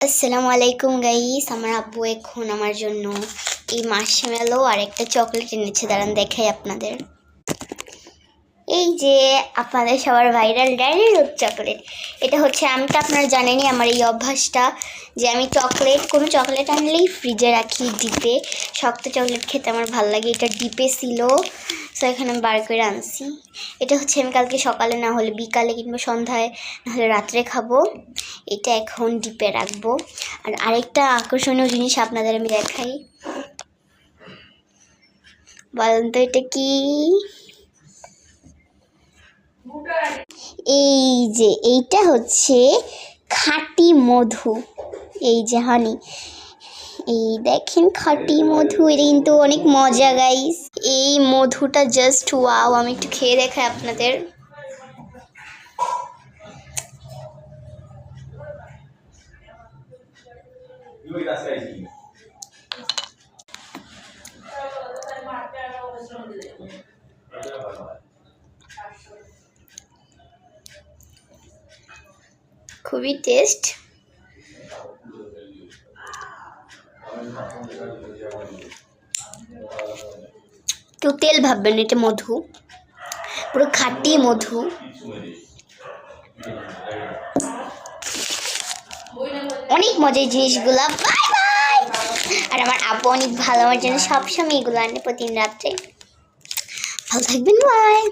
আসসালামু আলাইকুম গাইস। আমার আব্বু এখন আমার জন্য এই মার্শমেলো আর একটা চকলেট এনেছে, দাঁড়ান দেখাই আপনাদের। এই যে আপনাদের সবার ভাইরাল ড্যারি রোজ চকলেট, এটা হচ্ছে, আমি তো আপনারা জানেনই আমার এই অভ্যাসটা যে আমি কোনো চকলেট আনলেই ফ্রিজে রাখি ডিপে। শক্ত চকলেট খেতে আমার ভালো লাগে, এটা ডিপে ছিল, সো এখানে আমি বার করে আনছি। এটা হচ্ছে আমি কালকে সকালে না হলে বিকালে কিংবা সন্ধ্যায় না হলে রাত্রে খাবো। এটা এখন ডিপে রাখবো। আর আরেকটা আকর্ষণীয় জিনিস আপনাদের আমি দেখাই, বলেন তো এটা কি? এই যে এইটা হচ্ছে খাঁটি মধু, এই যে হানি, এই দেখেন খাঁটি মধু, এটা কিন্তু অনেক মজা গাইস। এই মধুটা জাস্ট ওয়াও, আমি একটু খেয়ে দেখাই আপনাদের। খুবই টেস্ট। কেউ তেল ভাববেন, এটা মধু, পুরো খাঁটি মধু। অনেক মজার জিনিসগুলা। Bye bye. আর আমার আব্বু অনেক ভালো, আমার জন্য সবসময় এগুলো আনে প্রতিদিন রাত্রে। ভালো থাকবেন, বাই।